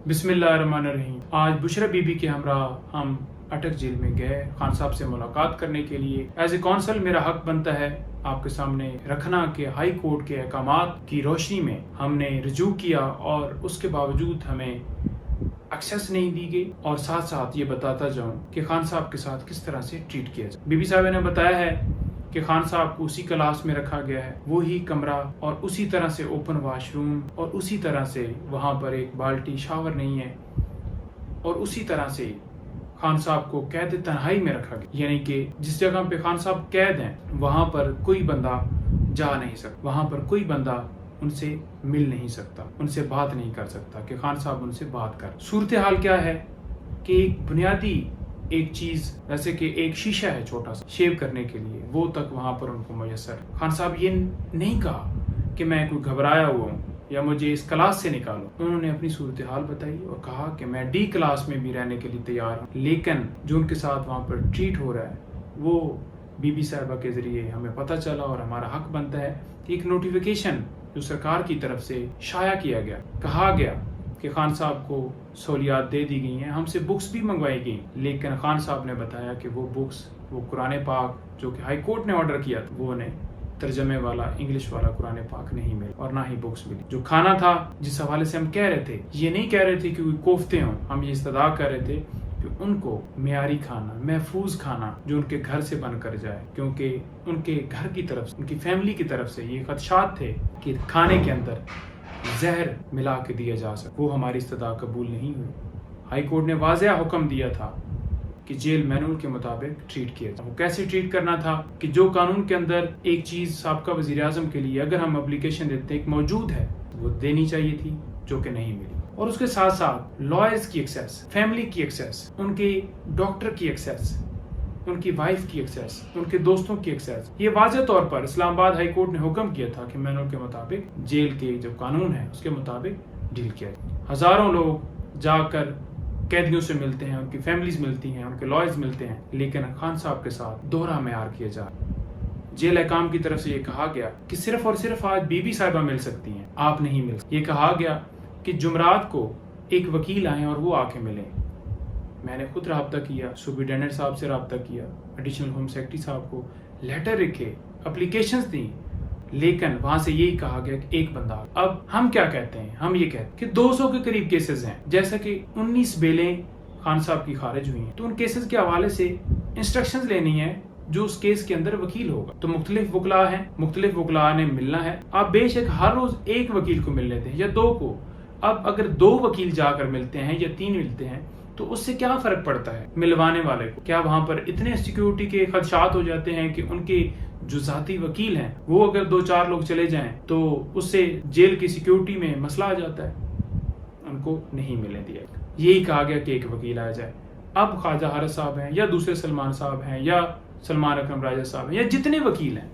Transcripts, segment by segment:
बिस्मिल्लाहिर्रहमानिर्रहीम। आज बुशरा बीबी के हमरा हम अटक जेल में गए खान साहब से मुलाकात करने के लिए। एज ए कौंसल मेरा हक बनता है आपके सामने रखना कि हाई कोर्ट के अहकामात की रोशनी में हमने रजू किया और उसके बावजूद हमें एक्सेस नहीं दी गई, और साथ साथ ये बताता जाऊं कि खान साहब के साथ किस तरह से ट्रीट किया जाए। बीबी साहब ने बताया है कि खान साहब को उसी क्लास में रखा गया है, वो ही कमरा और उसी तरह से ओपन वॉशरूम और उसी तरह से वहाँ पर एक बाल्टी शावर नहीं है, और उसी तरह से खान साहब को कैद तन्हाई में रखा गया। यानी कि जिस जगह पे खान साहब कैद हैं वहाँ पर कोई बंदा जा नहीं सकता, वहाँ पर कोई बंदा उनसे मिल नहीं सकता, उनसे बात नहीं कर सकता कि खान साहब उनसे बात कर। सूरत हाल क्या है कि एक बुनियादी एक चीज जैसे कि एक शीशा है छोटा सा शेव करने के लिए, वो तक वहां पर उनको मुयसर। खान साहब ये नहीं कहा कि मैं कोई घबराया हुआ हूँ या मुझे इस क्लास से निकालो। उन्होंने अपनी सूरत हाल बताई और कहा कि मैं डी क्लास में भी रहने के लिए तैयार हूँ, लेकिन जो उनके साथ वहां पर ट्रीट हो रहा है वो बीबी साहिबा के जरिए हमें पता चला, और हमारा हक बनता है कि एक नोटिफिकेशन जो सरकार की तरफ से शाया किया गया, कहा गया कि खान साहब को सहूलियात दे दी गई हैं, हमसे बुक्स भी मंगवाई गई, लेकिन खान साहब ने बताया कि वो बुक्स, वो कुरान पाक जो कि हाई कोर्ट ने ऑर्डर किया था, वो उन्हें तर्जमे वाला इंग्लिश वाला कुरान पाक नहीं मिला और ना ही बुक्स मिली। जो खाना था जिस हवाले से हम कह रहे थे, ये नहीं कह रहे थे कि कोई कोफ्ते हों, हम ये इस्तदा कर रहे थे कि उनको मियारी खाना, महफूज खाना जो उनके घर से बन कर जाए, क्योंकि उनके घर की तरफ से, उनकी फैमिली की तरफ से ये खदशात थे कि खाने के अंदर जहर मिला के दिया जा सके। वो हमारी इस्तदा कबूल नहीं हुई। हाई कोर्ट ने वाज़ेह हुक्म दिया था कि जेल मैनुअल के मुताबिक ट्रीट किया जाए। वो कैसे ट्रीट करना था कि जो कानून के अंदर एक चीज साबका वजीर आजम के लिए अगर हम एप्लीकेशन देते एक मौजूद है, वो देनी चाहिए थी, जो कि नहीं मिली। और उसके साथ साथ लॉयर्स की एक्सेस, फैमिली की एक्सेस, उनके डॉक्टर की एक्सेस, उनकी वाइफ की एक्सेस, उनके दोस्तों की एक्सेस, ये वाज़ेह तौर पर इस्लामाबाद हाई कोर्ट ने हुक्म किया था कि मैनुअल के मुताबिक जेल के जो कानून है उसके मुताबिक डील किया जाए। हजारों लोग जाकर कैदियों से मिलते हैं, उनकी फैमिलीज मिलती हैं, उनके लॉयर्स मिलते हैं, लेकिन खान साहब के साथ दोहरा मेयार किया जा रहा है। जेल अहकाम की तरफ से ये कहा गया कि सिर्फ और सिर्फ आज बीबी साहिबा मिल सकती हैं, आप नहीं मिल सकते। ये कहा गया कि जुमरात को एक वकील आए और वो आके मिले। मैंने खुद रब्ता किया, सुपरिटेंडेंट साहब से रब्ता किया, एडिशनल होम सेक्रेटरी साहब को लेटर लिखे, एप्लीकेशंस दी, लेकिन वहां से यही कहा गया कि एक बंदा। अब हम क्या कहते हैं, हम ये कहते हैं कि 200 के करीब केसेस हैं, जैसा कि 19 बेलें खान साहब की खारिज हुई हैं, तो उन केसेस के हवाले से इंस्ट्रक्शंस लेनी है जो उस केस के अंदर वकील होगा। तो मुख्तलिफ वकला हैं, मुख्तलिफ वकला ने मिलना है। आप बेशक हर रोज एक वकील को मिल लेते हैं या 2 को, अब अगर 2 वकील जाकर मिलते हैं या 3 मिलते हैं तो उससे क्या फर्क पड़ता है मिलवाने वाले को? क्या वहां पर इतने सिक्योरिटी के खदशात हो जाते हैं कि उनके जो जाती वकील हैं वो अगर 2-4 लोग चले जाएं तो उससे जेल की सिक्योरिटी में मसला आ जाता है? उनको नहीं मिलने दिया। यही कहा गया कि एक वकील आ जाए। अब ख्वाजा हारिस साहब हैं या दूसरे सलमान साहब हैं या सलमान अकरम राजा साहब हैं या जितने वकील हैं,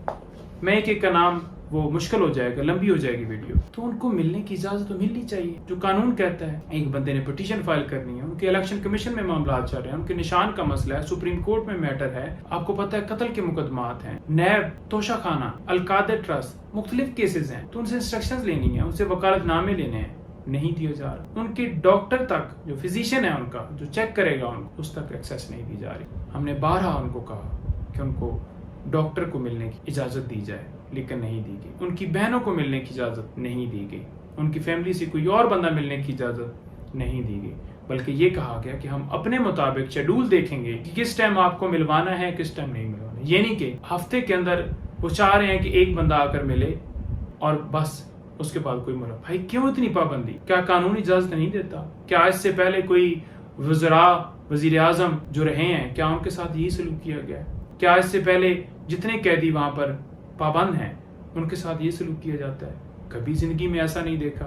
मैं एक का नाम वो मुश्किल हो जाएगा, लंबी हो जाएगी वीडियो, तो उनको मिलने की इजाजत तो मिलनी चाहिए। जो कानून कहता है एक बंदे ने पिटीशन फाइल करनी है, उनके इलेक्शन कमीशन में मामला चल रहे हैं, उनके निशान का मसला है, सुप्रीम कोर्ट में मैटर है, आपको पता है कत्ल के मुकदमात हैं, नैब, तोशाखाना, अलकादर ट्रस्ट, मुख्तलिफ केसेस हैं, तो उनसे इंस्ट्रक्शंस लेनी है, उनसे वकालतनामे लेने हैं, नहीं दिया जा रहा। उनके डॉक्टर तक, जो फिजिशियन है उनका, जो चेक करेगा उनको, उस तक एक्सेस नहीं दी जा रही। हमने बारहा उनको कहा कि उनको डॉक्टर को मिलने की इजाजत दी जाए, लेकिन नहीं दी गई। उनकी बहनों को मिलने की इजाजत नहीं दी गई, उनकी फैमिली से कोई और बंदा मिलने की इजाजत नहीं दी गई, बल्कि ये कहा गया कि हम अपने मुताबिक शेड्यूल देखेंगे कि किस टाइम आपको मिलवाना है, किस टाइम नहीं मिलवाना। ये नहीं कि हफ्ते के अंदर वो चाह रहे हैं कि एक बंदा आकर मिले और बस उसके बाद कोई मुला। भाई क्यों इतनी पाबंदी? क्या कानून इजाजत नहीं देता? क्या इससे पहले कोई वज़रा, वजीर आजम जो रहे हैं, क्या उनके साथ यही सलूक किया गया? क्या इससे पहले जितने कैदी वहां पर पाबंद हैं उनके साथ ये सलूक किया जाता है? कभी जिंदगी में ऐसा नहीं देखा।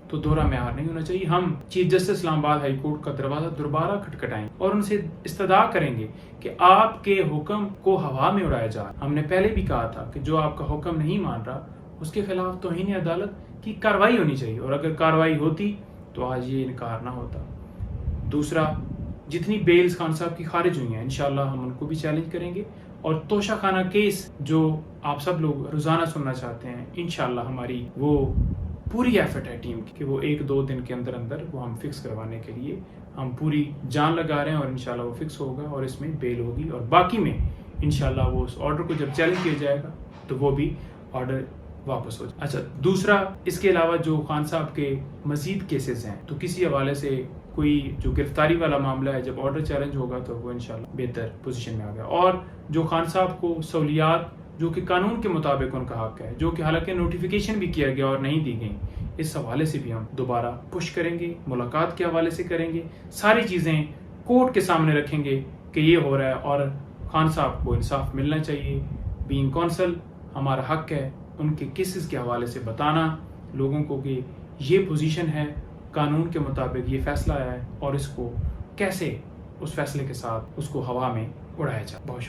तो दोहरा मेयार नहीं होना चाहिए। हम chief justice Islamabad high court का दरवाजा दोबारा खटखटाएंगे और उनसे इस्तदा करेंगे कि आपके हुक्म को हवा में उड़ाया जा। हमने पहले भी कहा था कि जो आपका हुक्म नहीं मान रहा उसके खिलाफ तौहीन अदालत की कार्रवाई होनी चाहिए, और अगर कार्रवाई होती तो आज ये इनकार ना होता। दूसरा, जितनी बेल्स खान साहब की खारिज हुई हैं इंशाल्लाह हम उनको भी चैलेंज करेंगे, और तोशाखाना केस जो आप सब लोग रोजाना सुनना चाहते हैं, इंशाल्लाह हमारी वो پوری ایفرٹ ہے ٹیم کی کہ وہ 1-2 دن کے اندر اندر وہ ہم فکس کروانے کے لیے ہم پوری جان لگا رہے ہیں، اور انشاءاللہ وہ فکس ہوگا اور اس میں بیل ہوگی، اور باقی میں انشاءاللہ وہ اس آرڈر کو جب چیلنج کیا جائے گا تو وہ بھی آرڈر واپس ہو جائے۔ اچھا، دوسرا اس کے علاوہ جو خان صاحب کے مزید کیسز ہیں، تو کسی حوالے سے کوئی جو گرفتاری والا معاملہ ہے، جب آرڈر چیلنج ہوگا تو وہ انشاءاللہ بہتر پوزیشن میں آ گیا، اور جو خان صاحب کو سہولیات جو کہ قانون کے مطابق ان کا حق ہے، جو کہ حالانکہ نوٹیفیکیشن بھی کیا گیا اور نہیں دی گئی، اس حوالے سے بھی ہم دوبارہ پش کریں گے، ملاقات کے حوالے سے کریں گے، ساری چیزیں کورٹ کے سامنے رکھیں گے کہ یہ ہو رہا ہے اور خان صاحب کو انصاف ملنا چاہیے۔ بینگ کونسل ہمارا حق ہے ان کے کیسز کے حوالے سے بتانا لوگوں کو کہ یہ پوزیشن ہے، قانون کے مطابق یہ فیصلہ ہے، اور اس کو کیسے اس فیصلے کے ساتھ اس کو ہوا میں اڑایا جائے۔ بہت